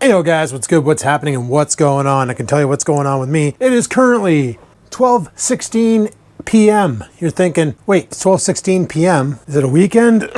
Hey yo guys, what's good, what's happening, and what's going on? I can tell you what's going on with me. It is currently 12:16 p.m. You're thinking, wait, it's 12:16 p.m. Is it a weekend?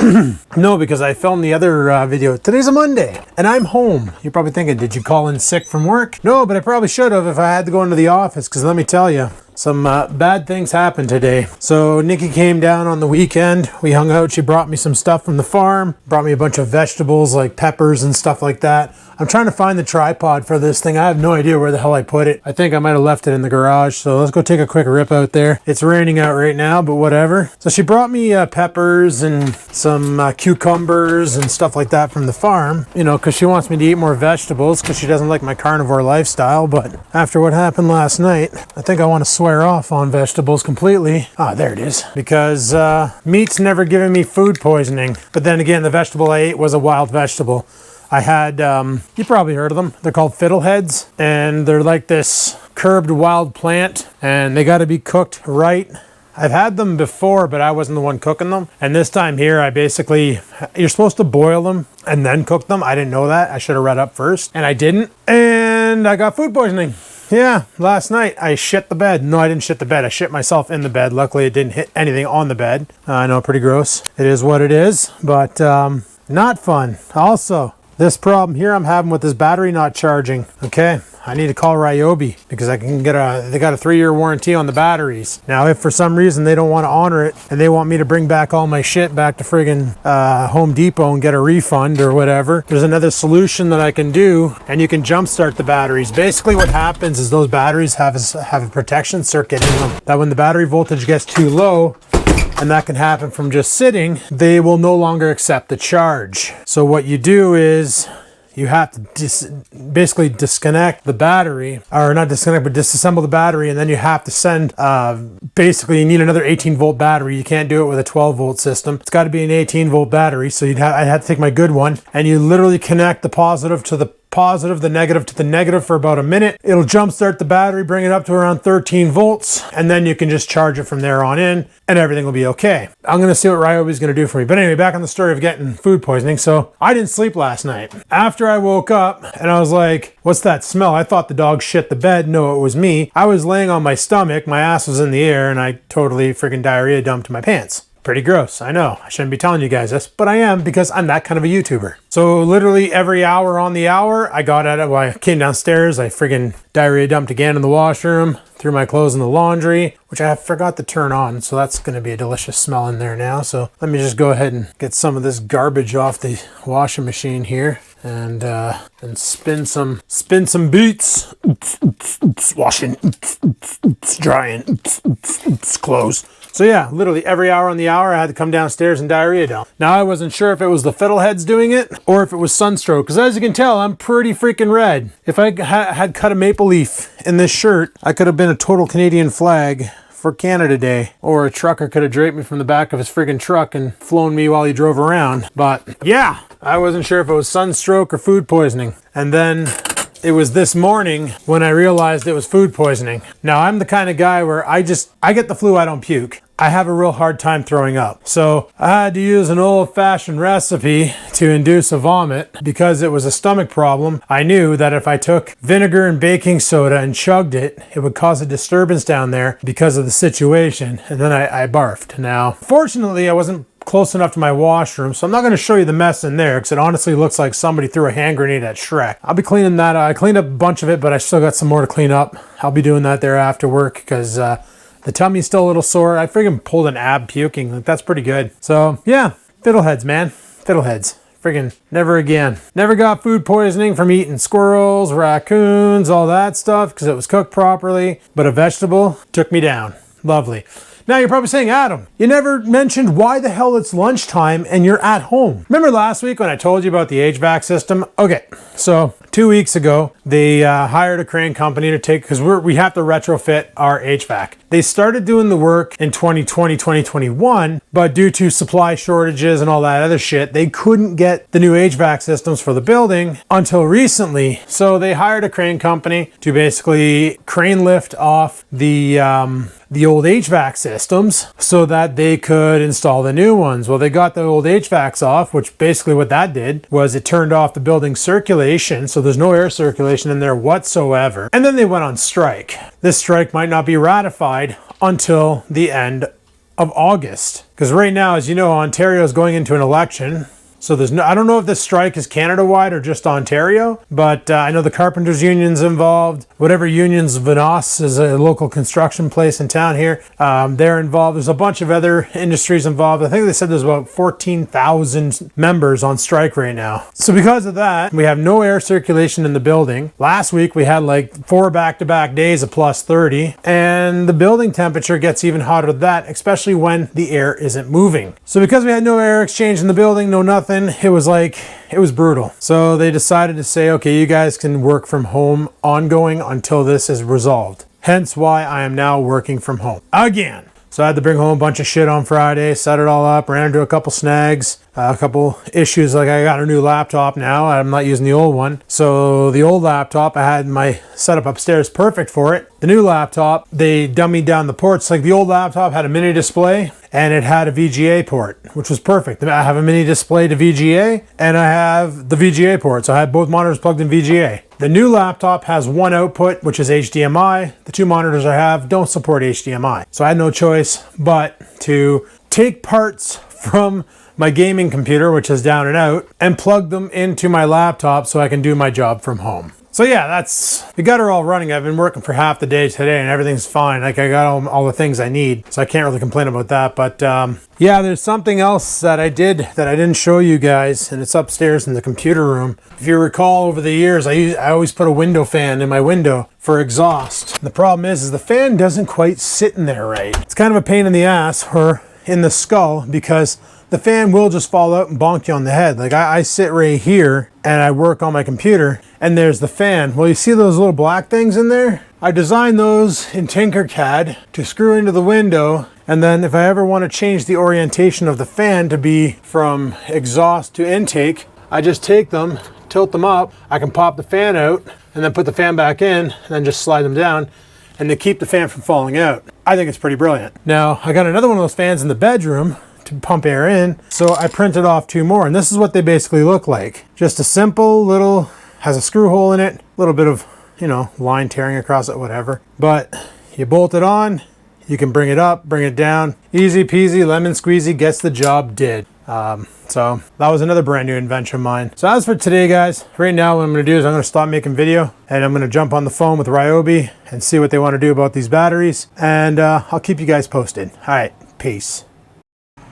No, because I filmed the other video. Today's a Monday, and I'm home. You're probably thinking, did you call in sick from work? No, but I probably should have if I had to go into the office, because let me tell you, some bad things happened today. So Nikki came down on the weekend. We hung out. She brought me some stuff from the farm. Brought me a bunch of vegetables like peppers and stuff like that. I'm trying to find the tripod for this thing. I have no idea where the hell I put it. I think I might have left it in the garage. So let's go take a quick rip out there. It's raining out right now, but whatever. So she brought me peppers and some cucumbers and stuff like that from the farm. You know, because she wants me to eat more vegetables because she doesn't like my carnivore lifestyle. But after what happened last night, I think I want to swear off on vegetables completely. Ah, there it is. Because meat's never given me food poisoning. But then again, the vegetable I ate was a wild vegetable. I had, you probably heard of them. They're called fiddleheads, and they're like this curbed wild plant, and they got to be cooked right. I've had them before, but I wasn't the one cooking them. And this time here, you're supposed to boil them and then cook them. I didn't know that. I should have read up first, and I didn't. And I got food poisoning. Yeah, last night I shit the bed. No, I didn't shit the bed. I shit myself in the bed. Luckily, it didn't hit anything on the bed. I know, pretty gross. It is what it is, but not fun. Also, this problem here I'm having with this battery not charging. Okay, I need to call Ryobi because they got a 3-year warranty on the batteries. Now, if for some reason they don't want to honor it and they want me to bring back all my shit back to friggin' Home Depot and get a refund or whatever, there's another solution that I can do, and you can jumpstart the batteries. Basically what happens is those batteries have a protection circuit in them that when the battery voltage gets too low, and that can happen from just sitting, they will no longer accept the charge. So what you do is you have to basically disconnect the battery, or not disconnect, but disassemble the battery, and then you have to send, basically you need another 18 volt battery. You can't do it with a 12 volt system. It's got to be an 18 volt battery, so I'd have to take my good one, and you literally connect the positive to the positive, the negative to the negative for about a minute. It'll jumpstart the battery, bring it up to around 13 volts, and then you can just charge it from there on in, and everything will be okay. I'm going to see what Ryobi is going to do for me. But anyway, back on the story of getting food poisoning. So I didn't sleep last night. After I woke up, and I was like, what's that smell? I thought the dog shit the bed. No, it was me. I was laying on my stomach, my ass was in the air, and I totally freaking diarrhea dumped my pants. Pretty gross, I know. I shouldn't be telling you guys this, but I am because I'm that kind of a YouTuber. So literally every hour on the hour, I got at it. When I came downstairs, I friggin' diarrhea dumped again in the washroom, threw my clothes in the laundry, which I forgot to turn on. So that's going to be a delicious smell in there now. So let me just go ahead and get some of this garbage off the washing machine here. And spin some beats, washing, drying, clothes. So yeah, literally every hour on the hour, I had to come downstairs and diarrhea dump. Now I wasn't sure if it was the fiddleheads doing it or if it was sunstroke, because as you can tell, I'm pretty freaking red. If I had cut a maple leaf in this shirt, I could have been a total Canadian flag for Canada Day, or a trucker could have draped me from the back of his friggin' truck and flown me while he drove around. But yeah, I wasn't sure if it was sunstroke or food poisoning. And then it was this morning when I realized it was food poisoning. Now I'm the kind of guy where I get the flu, I don't puke. I have a real hard time throwing up. So I had to use an old-fashioned recipe to induce a vomit because it was a stomach problem. I knew that if I took vinegar and baking soda and chugged it, it would cause a disturbance down there because of the situation. And then I barfed. Now, fortunately, I wasn't close enough to my washroom, so I'm not going to show you the mess in there because it honestly looks like somebody threw a hand grenade at Shrek. I'll be cleaning that up. I cleaned up a bunch of it, but I still got some more to clean up. I'll be doing that there after work because the tummy's still a little sore. I friggin' pulled an ab puking. Like, that's pretty good. So yeah, fiddleheads, man. Fiddleheads. Friggin' never again. Never got food poisoning from eating squirrels, raccoons, all that stuff because it was cooked properly. But a vegetable took me down. Lovely. Now you're probably saying, Adam, you never mentioned why the hell it's lunchtime and you're at home. Remember last week when I told you about the HVAC system? Okay, so 2 weeks ago, they hired a crane company to take, because we have to retrofit our HVAC. They started doing the work in 2020, 2021, but due to supply shortages and all that other shit, they couldn't get the new HVAC systems for the building until recently. So they hired a crane company to basically crane lift off the old HVAC systems so that they could install the new ones. Well, they got the old HVACs off, which basically what that did was it turned off the building circulation, so there's no air circulation in there whatsoever. And then they went on strike. This strike might not be ratified until the end of August. Because right now, as you know, Ontario is going into an election. So there's no, I don't know if this strike is Canada-wide or just Ontario, but I know the Carpenters Union's involved. Whatever unions, Vanos is a local construction place in town here. They're involved. There's a bunch of other industries involved. I think they said there's about 14,000 members on strike right now. So because of that, we have no air circulation in the building. Last week we had like 4 back-to-back days of plus 30, and the building temperature gets even hotter than that, especially when the air isn't moving. So because we had no air exchange in the building, no nothing, it was brutal. So they decided to say, okay, you guys can work from home ongoing until this is resolved. Hence why I am now working from home again. So I had to bring home a bunch of shit on Friday, set it all up, ran into a couple snags, a couple issues. Like I got a new laptop now. I'm not using the old one. So the old laptop, I had my setup upstairs perfect for it. The new laptop, they dummied down the ports. Like the old laptop had a mini display and it had a VGA port, which was perfect. I have a mini display to VGA and I have the VGA port. So I had both monitors plugged in VGA. The new laptop has one output, which is HDMI. The 2 monitors I have don't support HDMI. So I had no choice but to take parts from my gaming computer, which is down and out, and plug them into my laptop so I can do my job from home. So yeah, we got her all running. I've been working for half the day today and everything's fine. Like I got all the things I need, so I can't really complain about that. But yeah, there's something else that I did that I didn't show you guys, and it's upstairs in the computer room. If you recall, over the years, I always put a window fan in my window for exhaust. The problem is the fan doesn't quite sit in there right. It's kind of a pain in the ass or in the skull because the fan will just fall out and bonk you on the head. Like I sit right here and I work on my computer and there's the fan. Well, you see those little black things in there? I designed those in Tinkercad to screw into the window, and then if I ever want to change the orientation of the fan to be from exhaust to intake, I just take them, tilt them up, I can pop the fan out and then put the fan back in and then just slide them down, and they keep the fan from falling out. I think it's pretty brilliant. Now, I got another one of those fans in the bedroom to pump air in, so I printed off 2 more, and this is what they basically look like. Just a simple little, has a screw hole in it, a little bit of, you know, line tearing across it, whatever. But you bolt it on, you can bring it up, bring it down. Easy peasy, lemon squeezy, gets the job did. So that was another brand new invention of mine. So as for today, guys, right now what I'm gonna do is I'm gonna stop making video and I'm gonna jump on the phone with Ryobi and see what they wanna do about these batteries. And I'll keep you guys posted. All right, peace.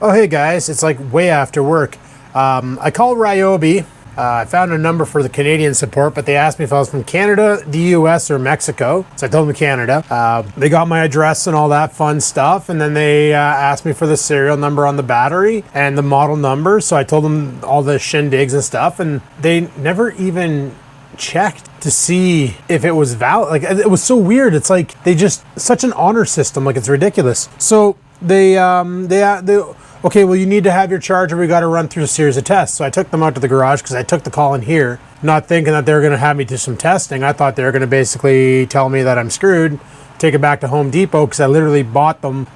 Oh, hey guys, it's like way after work. I called Ryobi. I found a number for the Canadian support, but they asked me if I was from Canada, the US, or Mexico. So I told them Canada. They got my address and all that fun stuff. And then they asked me for the serial number on the battery and the model number. So I told them all the shindigs and stuff. And they never even checked to see if it was valid. Like, it was so weird. It's like they just, such an honor system. Like, it's ridiculous. So they okay, well, you need to have your charger. We got to run through a series of tests. So I took them out to the garage because I took the call in here, not thinking that they were going to have me do some testing. I thought they were going to basically tell me that I'm screwed, take it back to Home Depot because I literally bought them,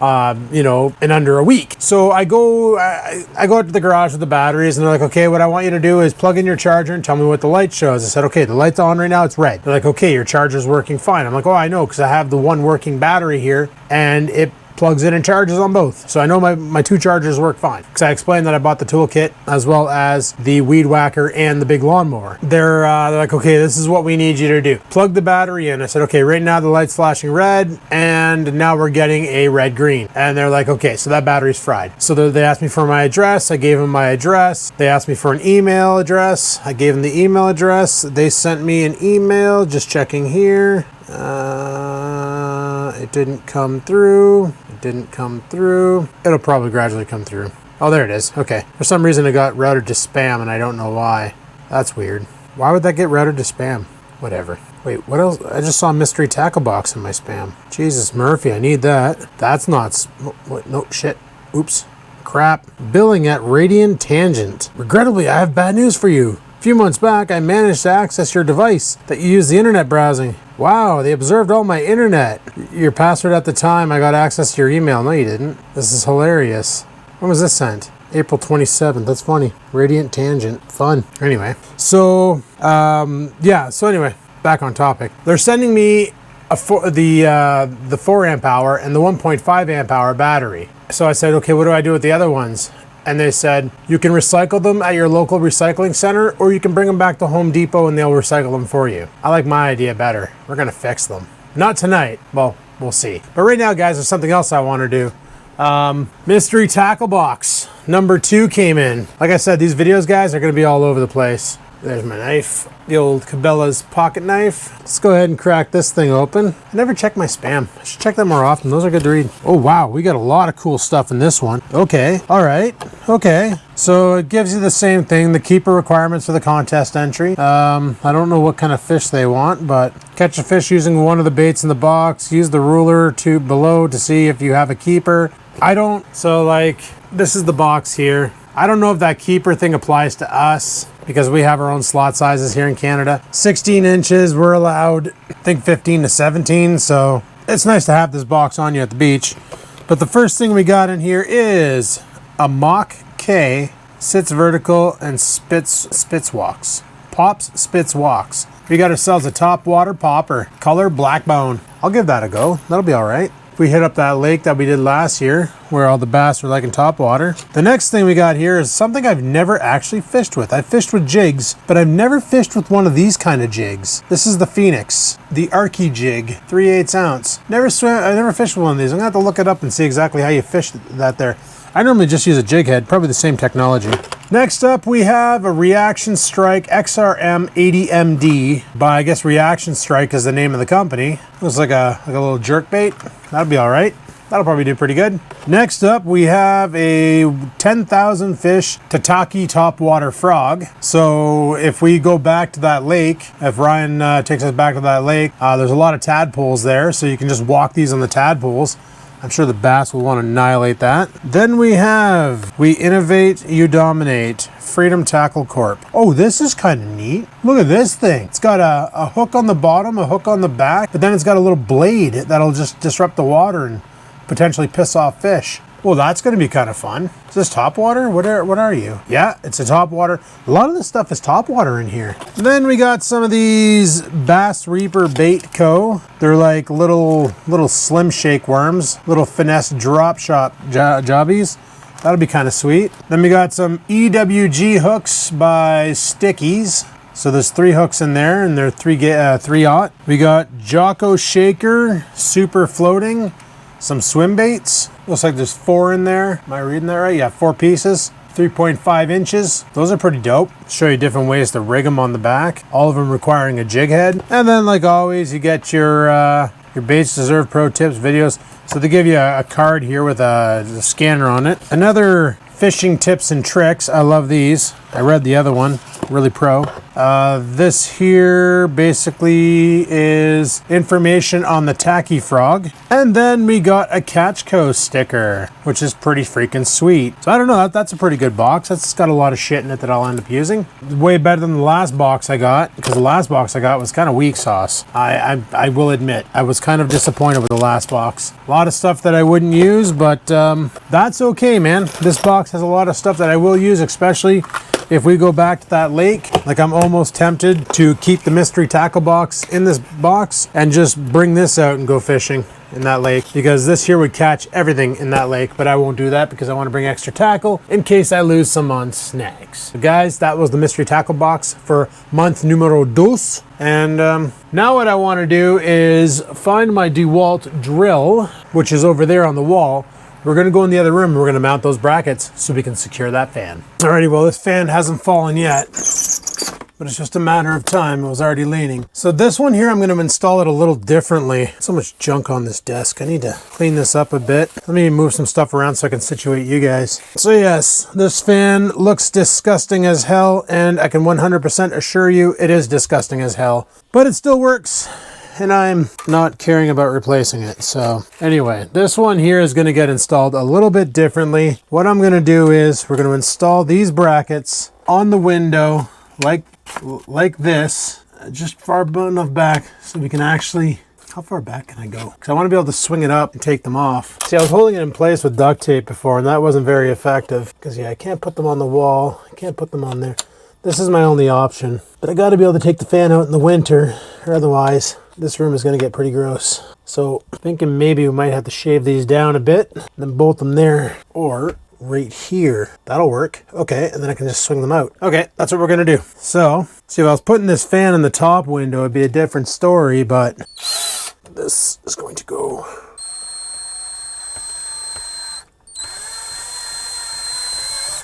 you know, in under a week. So I go out to the garage with the batteries and they're like, okay, what I want you to do is plug in your charger and tell me what the light shows. I said, okay, the light's on right now, it's red. They're like, okay, your charger's working fine. I'm like, oh, I know, because I have the one working battery here and it plugs in and charges on both. So I know my 2 chargers work fine. Because I explained that I bought the toolkit as well as the weed whacker and the big lawnmower. They're like, okay, this is what we need you to do. Plug the battery in. I said, okay, right now the light's flashing red and now we're getting a red-green. And they're like, okay, so that battery's fried. So they asked me for my address. I gave them my address. They asked me for an email address. I gave them the email address. They sent me an email, just checking here. It didn't come through. It didn't come through. It'll probably gradually come through. Oh, there it is. Okay. For some reason it got routed to spam and I don't know why. That's weird. Why would that get routed to spam? Whatever. Wait, what else? I just saw a mystery tackle box in my spam. Jesus, Murphy, I need that. That's not... No, shit. Oops. Crap. Billing at Radiant Tangent. Regrettably, I have bad news for you. A few months back, I managed to access your device that you use the internet browsing. Wow, they observed all my internet. Your password at the time I got access to your email. No, you didn't. This is hilarious. When was this sent? April 27th. That's funny. Radiant Tangent. Fun. Anyway, so, yeah. So anyway, back on topic. They're sending me the 4 amp hour and the 1.5 amp hour battery. So I said, okay, what do I do with the other ones? And they said, you can recycle them at your local recycling center, or you can bring them back to Home Depot and they'll recycle them for you. I like my idea better. We're gonna fix them. Not tonight. Well, we'll see. But right now, guys, there's something else I want to do. Mystery tackle box number 2 came in. Like I said, these videos, guys, are gonna be all over the place. There's my knife, the old Cabela's pocket knife. Let's go ahead and crack this thing open. I never check my spam. I should check that more often. Those are good to read. Oh, wow, we got a lot of cool stuff in this one. Okay, all right, okay. So it gives you the same thing, the keeper requirements for the contest entry. I don't know what kind of fish they want, but catch a fish using one of the baits in the box. Use the ruler below to see if you have a keeper. So like, this is the box here. I don't know if that keeper thing applies to us because we have our own slot sizes here in Canada. 16 inches, we're allowed, I think 15 to 17. So it's nice to have this box on you at the beach. But the first thing we got in here is a Mach K, sits vertical and spits walks. Pops, spits, walks. We got ourselves a top water popper, color black bone. I'll give that a go. That'll be all right. If we hit up that lake that we did last year where all the bass were like in top water. The next thing we got here is something I've never actually fished with. I've fished with jigs, but I've never fished with one of these kind of jigs. This is the Phoenix, the Arky jig, 3/8 ounce. I never fished with one of these. I'm gonna have to look it up and see exactly how you fish that there. I normally just use a jig head, probably the same technology. Next up, we have a Reaction Strike XRM 80MD by, I guess, Reaction Strike is the name of the company. Looks like a little jerk bait. That'll be all right. That'll probably do pretty good. Next up, we have a 10,000 fish Tataki topwater frog. So if we go back to that lake, if Ryan takes us back to that lake, there's a lot of tadpoles there, so you can just walk these on the tadpoles. I'm sure the bass will want to annihilate that. Then we have, we innovate, you dominate, Freedom Tackle Corp. Oh, this is kind of neat. Look at this thing. It's got a hook on the bottom, a hook on the back, but then it's got a little blade that'll just disrupt the water and potentially piss off fish. Well, that's going to be kind of fun. Is this topwater? What are you? Yeah, it's a topwater. A lot of this stuff is topwater in here. Then we got some of these Bass Reaper Bait Co. They're like little slim shake worms, little finesse drop shot jobbies. That'll be kind of sweet. Then we got some EWG hooks by Stickies. So there's 3 hooks in there, and they're 3/0. We got Jocko Shaker Super Floating. Some swim baits. Looks like there's 4 in there. Am I reading that right? Yeah, 4 pieces. 3.5 inches. Those are pretty dope. Show you different ways to rig them on the back. All of them requiring a jig head. And then, like always, you get your Baits Deserve Pro Tips videos. So they give you a card here with a scanner on it. Another fishing tips and tricks. I love these. I read the other one. Really pro. This here basically is information on the tacky frog. And then we got a Catch Co sticker, which is pretty freaking sweet. So I don't know, that's a pretty good box. That's got a lot of shit in it that I'll end up using. Way better than the last box I got, because the last box I got was kind of weak sauce. I will admit, I was kind of disappointed with the last box. A lot of stuff that I wouldn't use, but that's okay, man. This box has a lot of stuff that I will use, especially if we go back to that lake. Like, I'm almost tempted to keep the mystery tackle box in this box and just bring this out and go fishing in that lake, because this here would catch everything in that lake, but I won't do that because I want to bring extra tackle in case I lose some on snags. So guys, that was the mystery tackle box for month numero dos. And now what I want to do is find my DeWalt drill, which is over there on the wall. We're going to go in the other room and we're going to mount those brackets so we can secure that fan. Alrighty, well, this fan hasn't fallen yet. but it's just a matter of time. It was already leaning. So this one here, I'm going to install it a little differently. So much junk on this desk. I need to clean this up a bit. Let me move some stuff around so I can situate you guys. So yes, this fan looks disgusting as hell, and I can 100% assure you it is disgusting as hell, but it still works. And I'm not caring about replacing it. So anyway, this one here is going to get installed a little bit differently. What I'm going to do is we're going to install these brackets on the window like this, just far enough back so we can actually, how far back can I go? Because I want to be able to swing it up and take them off. See, I was holding it in place with duct tape before, and that wasn't very effective because yeah, I can't put them on the wall. I can't put them on there. This is my only option, but I got to be able to take the fan out in the winter, or otherwise this room is going to get pretty gross. So thinking maybe we might have to shave these down a bit, and then bolt them there, or right here. That'll work. Okay, and then I can just swing them out. Okay, that's what we're going to do. So, see, if I was putting this fan in the top window, it'd be a different story, but this is going to go.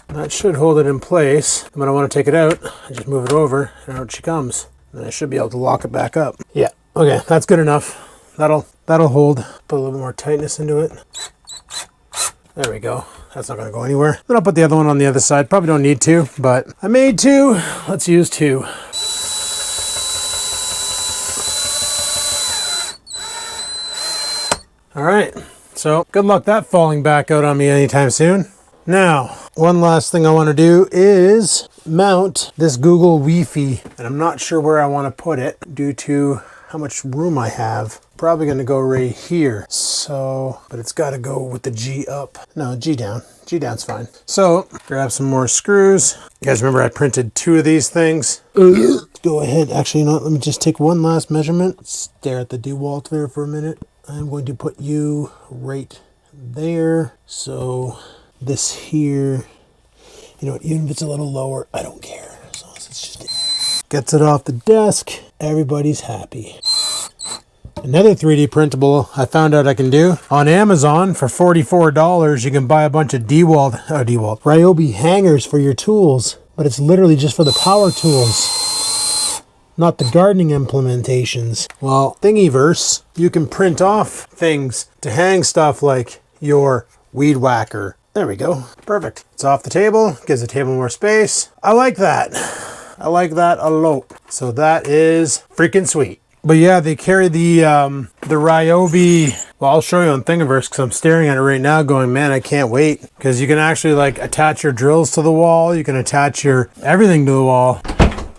That should hold it in place. And when I want to take it out, I just move it over, and out she comes. And I should be able to lock it back up. Yeah, okay, that's good enough. That'll hold. Put a little bit more tightness into it. There we go. That's not going to go anywhere. Then I'll put the other one on the other side. Probably don't need to, but I made two. Let's use two. All right, so good luck that falling back out on me anytime soon. Now, one last thing I want to do is mount this Google Wi-Fi, and I'm not sure where I want to put it due to how much room I have. Probably going to go right here. So, but it's got to go with the G up. No, G down. G down's fine. So, grab some more screws. You guys remember I printed two of these things? Go ahead. Actually, you know what? Let me just take one last measurement. Stare at the DeWalt there for a minute. I'm going to put you right there. So this here, you know what, even if it's a little lower, I don't care. As long as it's just gets it off the desk, everybody's happy. Another 3D printable I found out I can do on Amazon for $44. You can buy a bunch of Ryobi hangers for your tools, but it's literally just for the power tools, not the gardening implementations. Well, Thingiverse, you can print off things to hang stuff like your weed whacker. There we go. Perfect. It's off the table. Gives the table more space. I like that. I like that a lot. So that is freaking sweet. But yeah, they carry the Ryobi. Well, I'll show you on Thingiverse because I'm staring at it right now going, man, I can't wait. Because you can actually like attach your drills to the wall. You can attach your everything to the wall.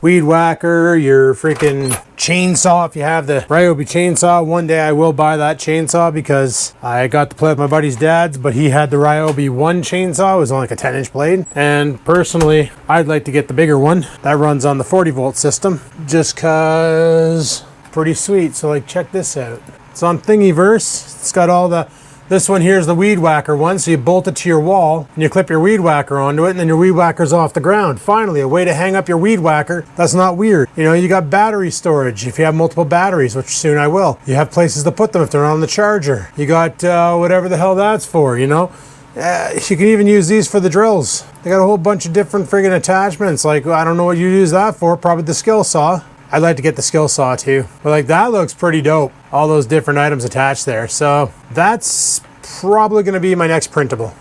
Weed whacker, your freaking chainsaw if you have the Ryobi chainsaw. One day I will buy that chainsaw because I got to play with my buddy's dad's, but he had the Ryobi 1 chainsaw. It was only like a 10-inch blade. And personally, I'd like to get the bigger one. That runs on the 40-volt system just cause pretty sweet. So like, check this out. It's on Thingiverse. It's got all the, this one here is the weed whacker one. So you bolt it to your wall and you clip your weed whacker onto it and then your weed whacker's off the ground. Finally, a way to hang up your weed whacker. That's not weird. You know, you got battery storage if you have multiple batteries, which soon I will. You have places to put them if they're on the charger. You got whatever the hell that's for, you know. You can even use these for the drills. They got a whole bunch of different friggin' attachments. Like, I don't know what you use that for. Probably the skill saw. I'd like to get the skill saw too. But like, that looks pretty dope. All those different items attached there. So that's probably gonna be my next printable.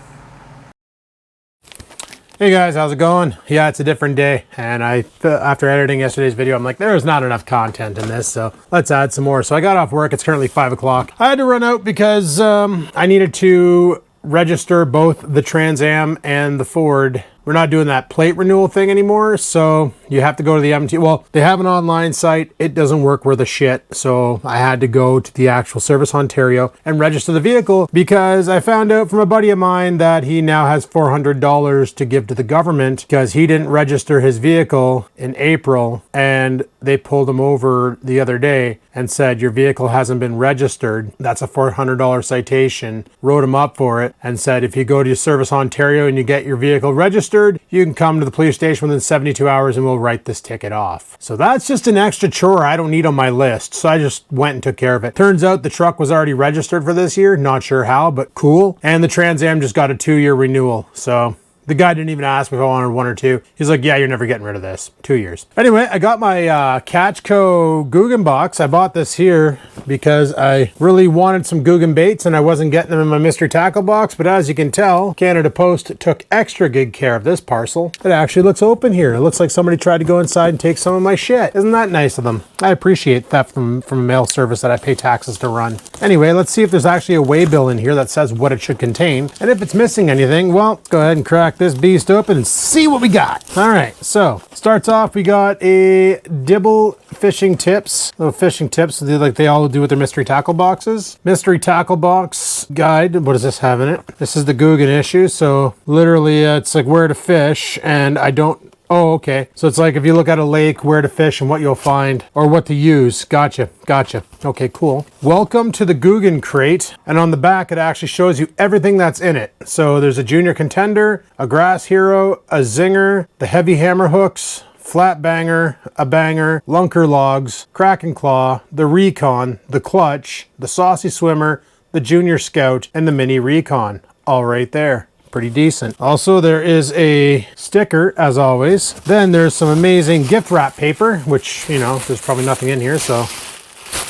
Hey guys, how's it going? Yeah, it's a different day. And after editing yesterday's video, I'm like, there's not enough content in this, so let's add some more. So I got off work, it's currently 5 o'clock. I had to run out because I needed to register both the Trans Am and the Ford. We're not doing that plate renewal thing anymore, so you have to go to the MT. Well, they have an online site. It doesn't work worth a shit, so I had to go to the actual Service Ontario and register the vehicle because I found out from a buddy of mine that he now has $400 to give to the government because he didn't register his vehicle in April, and they pulled him over the other day and said, your vehicle hasn't been registered. That's a $400 citation. Wrote him up for it and said, if you go to your Service Ontario and you get your vehicle registered, you can come to the police station within 72 hours and we'll write this ticket off. So that's just an extra chore I don't need on my list. So I just went and took care of it. Turns out the truck was already registered for this year. Not sure how, but cool. And the Trans Am just got a 2-year renewal. So The guy didn't even ask me if I wanted 1 or 2. He's like, yeah, you're never getting rid of this. 2 years. Anyway, I got my Catchco Googan box. I bought this here because I really wanted some Googan baits and I wasn't getting them in my mystery tackle box. But as you can tell, Canada Post took extra good care of this parcel. It actually looks open here. It looks like somebody tried to go inside and take some of my shit. Isn't that nice of them? I appreciate theft from a mail service that I pay taxes to run. Anyway, let's see if there's actually a weigh bill in here that says what it should contain. And if it's missing anything, well, let's go ahead and crack this beast open and see what we got. All right, so starts off, we got a Dibble fishing tips. Little fishing tips, like they all do with their mystery tackle boxes. Mystery tackle box guide. What does this have in it? This is the Googan issue. So literally it's like where to fish, and I don't. Oh, okay. So it's like if you look at a lake, where to fish and what you'll find or what to use. Gotcha. Okay, cool. Welcome to the Googan crate. And on the back, it actually shows you everything that's in it. So there's a junior contender, a grass hero, a zinger, the heavy hammer hooks, flat banger, a banger, lunker logs, kraken claw, the recon, the clutch, the saucy swimmer, the junior scout, and the mini recon. All right there. Pretty decent. Also, there is a sticker, as always. Then there's some amazing gift wrap paper, which, you know, there's probably nothing in here, so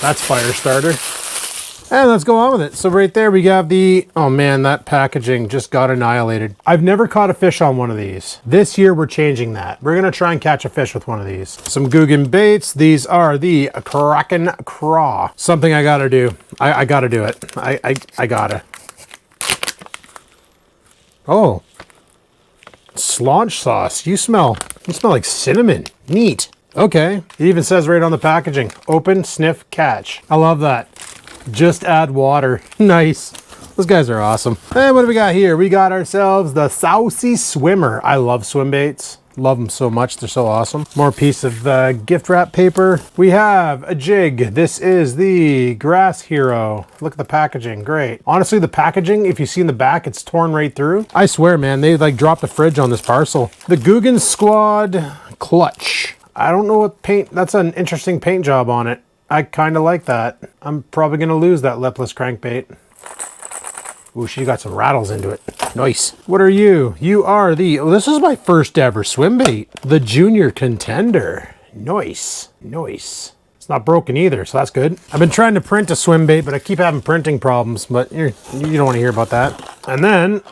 that's fire starter. And let's go on with it. So right there we have the, oh man, that packaging just got annihilated. I've never caught a fish on one of these. This year we're changing that. We're gonna try and catch a fish with one of these. Some Googan baits. These are the Kraken Craw. Something I gotta do. I gotta do it. I gotta. Oh, slaunch sauce. You smell like cinnamon. Neat. Okay. It even says right on the packaging, open, sniff, catch. I love that. Just add water. Nice. Those guys are awesome. And what do we got here? We got ourselves the Saucy Swimmer. I love swim baits. Love them so much. They're so awesome. More piece of gift wrap paper. We have a jig. This is the Grass Hero. Look at the packaging. Great. Honestly, the packaging, if you see in the back, it's torn right through. I swear, man, they like dropped a fridge on this parcel. The Googan Squad Clutch. I don't know what paint. That's an interesting paint job on it. I kind of like that. I'm probably going to lose that lipless crankbait. Ooh, she got some rattles into it. Nice. What are you? You are the, oh, this is my first ever swim bait. The Junior Contender. Nice. Nice. It's not broken either, so that's good. I've been trying to print a swim bait, but I keep having printing problems, but you don't want to hear about that. And then,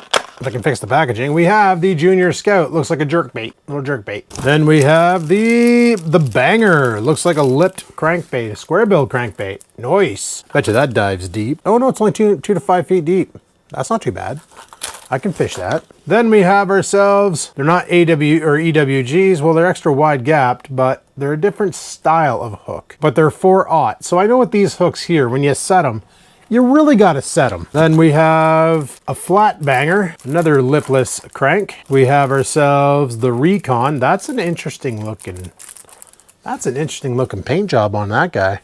if I can fix the packaging, we have the Junior Scout. Looks like a jerk bait, little jerk bait. Then we have the Banger. Looks like a lipped crankbait, a square bill crankbait. Nice. Bet you that dives deep. Oh no, it's only 2 to 5 feet deep. That's not too bad. I can fish that. Then we have ourselves, they're not AW or EWGs. Well, they're extra wide gapped, but they're a different style of hook. But they're 4/0. So I know with these hooks here, when you set them, you really got to set them. Then we have a flat banger, another lipless crank. We have ourselves the Recon. That's an interesting looking paint job on that guy.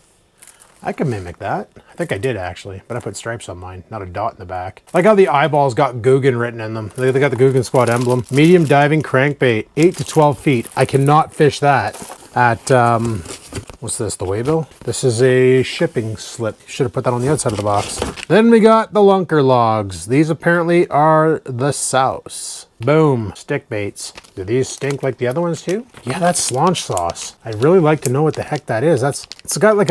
I can mimic that. I think I did actually, but I put stripes on mine, not a dot in the back. Like how the eyeballs got Googan written in them. They got the Googan Squad emblem. Medium diving crankbait, 8 to 12 feet. I cannot fish that at, what's this, the waybill? This is a shipping slip. Should have put that on the outside of the box. Then we got the lunker logs. These apparently are the souse. Boom, stick baits. Do these stink like the other ones too? Yeah, that's slaunch sauce. I'd really like to know what the heck that is. It's got like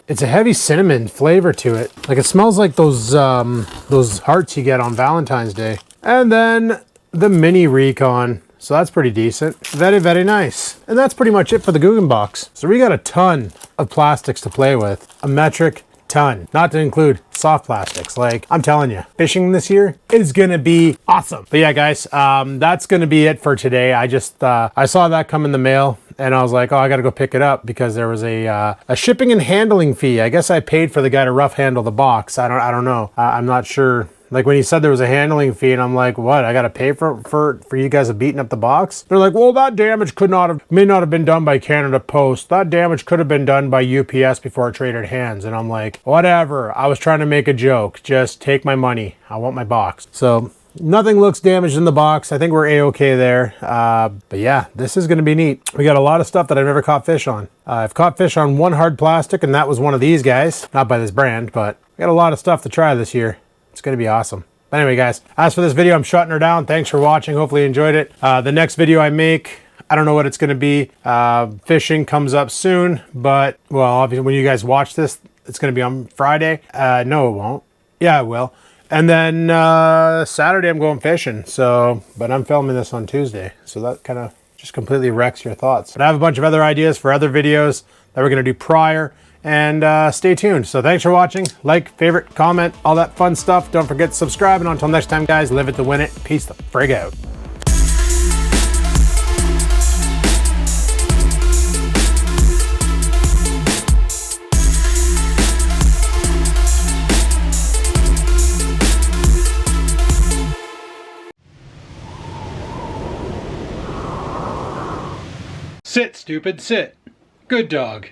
it's a heavy cinnamon flavor to it. Like it smells like those hearts you get on Valentine's Day. And then the mini Recon. So that's pretty decent. Very, very nice. And that's pretty much it for the Googan box. So we got a ton of plastics to play with. A metric ton. Not to include soft plastics. Like, I'm telling you, fishing this year is gonna be awesome. But yeah, guys, that's gonna be it for today. I just, I saw that come in the mail and I was like, oh, I gotta go pick it up because there was a shipping and handling fee. I guess I paid for the guy to rough handle the box. I don't know. I'm not sure. Like when he said there was a handling fee and I'm like, what? I got to pay for you guys of beating up the box? They're like, well, that damage may not have been done by Canada Post. That damage could have been done by UPS before it traded hands. And I'm like, whatever. I was trying to make a joke. Just take my money. I want my box. So nothing looks damaged in the box. I think we're a-okay there. But yeah, this is going to be neat. We got a lot of stuff that I've never caught fish on. I've caught fish on one hard plastic and that was one of these guys. Not by this brand, but we got a lot of stuff to try this year. It's going to be awesome. But anyway, guys, as for this video, I'm shutting her down. Thanks for watching. Hopefully you enjoyed it. The next video I make, I don't know what it's going to be. Fishing comes up soon, but, well, obviously when you guys watch this, it's going to be on Friday. No, it won't. Yeah, it will. And then Saturday I'm going fishing. So, but I'm filming this on Tuesday. So that kind of just completely wrecks your thoughts. But I have a bunch of other ideas for other videos that we're going to do prior. And stay tuned. So thanks for watching. Like, favorite, comment, all that fun stuff. Don't forget to subscribe. And until next time, guys, live it to win it. Peace the frig out. Sit, stupid, sit. Good dog.